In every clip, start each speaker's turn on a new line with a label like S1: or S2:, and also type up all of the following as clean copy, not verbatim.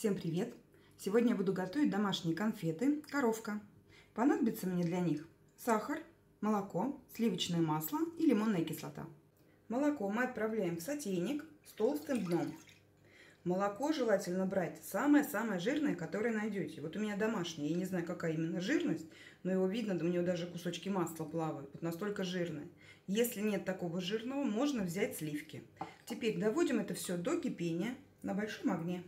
S1: Всем привет! Сегодня я буду готовить домашние конфеты «Коровка». Понадобится мне для них сахар, молоко, сливочное масло и лимонная кислота. Молоко мы отправляем в сотейник с толстым дном. Молоко желательно брать самое-самое жирное, которое найдете. Вот у меня домашнее, я не знаю, какая именно жирность, но его видно, у него даже кусочки масла плавают, вот настолько жирное. Если нет такого жирного, можно взять сливки. Теперь доводим это все до кипения на большом огне.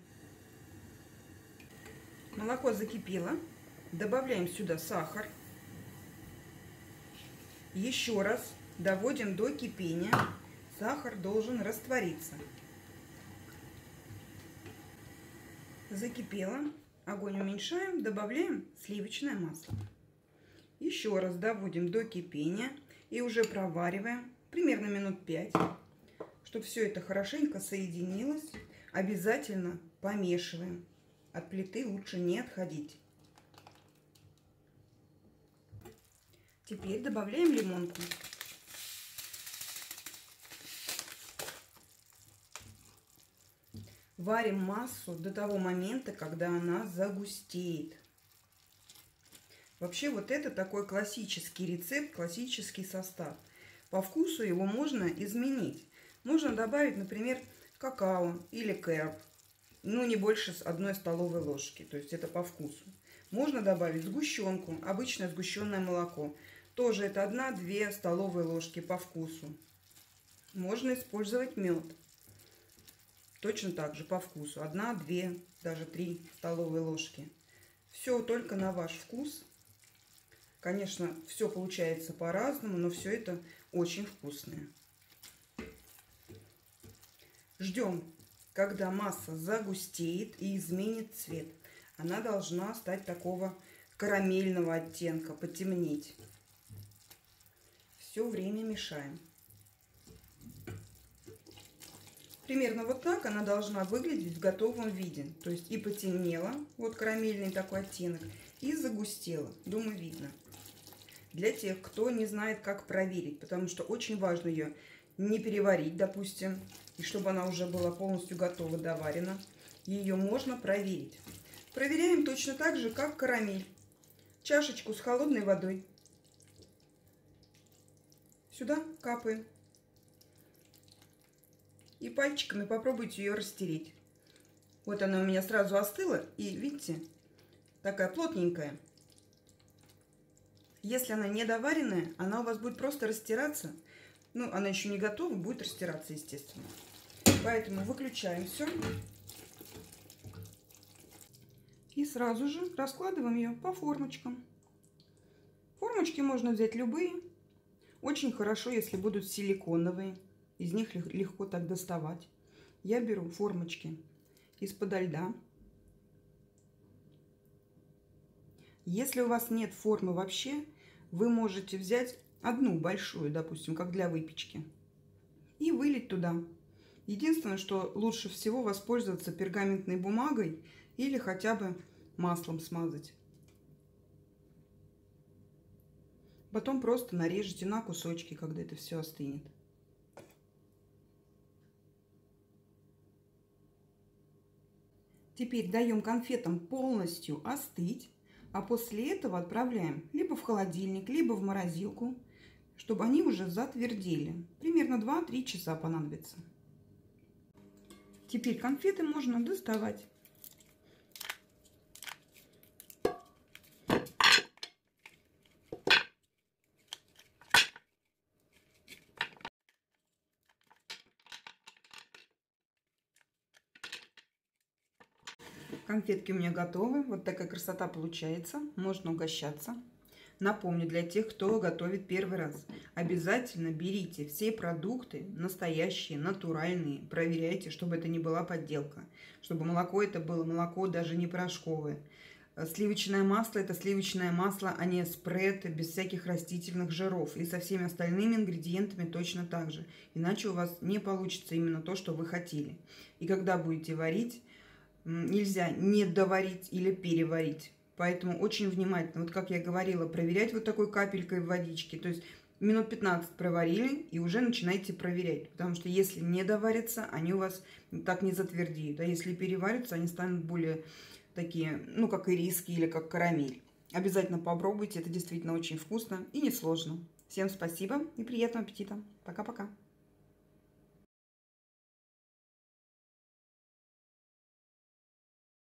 S1: Молоко закипело, добавляем сюда сахар. Еще раз доводим до кипения. Сахар должен раствориться. Закипело, огонь уменьшаем, добавляем сливочное масло. Еще раз доводим до кипения и уже провариваем примерно минут 5, чтобы все это хорошенько соединилось. Обязательно помешиваем. От плиты лучше не отходить. Теперь добавляем лимонку. Варим массу до того момента, когда она загустеет. Вообще вот это такой классический рецепт, классический состав. По вкусу его можно изменить. Можно добавить, например, какао или кэроп. Ну, не больше 1 столовой ложки. То есть это по вкусу. Можно добавить сгущенку, обычное сгущенное молоко. Тоже это 1-2 столовые ложки по вкусу. Можно использовать мед. Точно так же по вкусу. 1-2, даже 3 столовые ложки. Все только на ваш вкус. Конечно, все получается по-разному, но все это очень вкусное. Ждем, когда масса загустеет и изменит цвет. Она должна стать такого карамельного оттенка, потемнеть. Все время мешаем. Примерно вот так она должна выглядеть в готовом виде. То есть и потемнела, вот карамельный такой оттенок, и загустела. Думаю, видно. Для тех, кто не знает, как проверить, потому что очень важно ее не переварить, допустим, и чтобы она уже была полностью готова, доварена. Ее можно проверить. Проверяем точно так же, как карамель. Чашечку с холодной водой. Сюда капаем. И пальчиками попробуйте ее растереть. Вот она у меня сразу остыла. И видите, такая плотненькая. Если она недоваренная, она у вас будет просто растираться. Ну, она еще не готова, будет растираться, естественно. Поэтому выключаем все. И сразу же раскладываем ее по формочкам. Формочки можно взять любые. Очень хорошо, если будут силиконовые. Из них легко так доставать. Я беру формочки из-подо льда. Если у вас нет формы вообще, вы можете взять одну большую, допустим, как для выпечки, и вылить туда. Единственное, что лучше всего воспользоваться пергаментной бумагой или хотя бы маслом смазать. Потом просто нарежете на кусочки, когда это все остынет. Теперь даем конфетам полностью остыть, а после этого отправляем либо в холодильник, либо в морозилку, чтобы они уже затвердели. Примерно 2-3 часа понадобится. Теперь конфеты можно доставать. Конфетки у меня готовы. Вот такая красота получается. Можно угощаться. Напомню, для тех, кто готовит первый раз, обязательно берите все продукты настоящие, натуральные. Проверяйте, чтобы это не была подделка. Чтобы молоко это было молоко даже не порошковое. Сливочное масло это сливочное масло, а не спред, без всяких растительных жиров. И со всеми остальными ингредиентами точно так же. Иначе у вас не получится именно то, что вы хотели. И когда будете варить, нельзя не доварить или переварить. Поэтому очень внимательно, вот как я говорила, проверять вот такой капелькой в водичке. То есть минут 15 проварили и уже начинайте проверять. Потому что если не доварятся, они у вас так не затвердеют. А если переварятся, они станут более такие, ну, как ириски или как карамель. Обязательно попробуйте, это действительно очень вкусно и несложно. Всем спасибо и приятного аппетита. Пока-пока.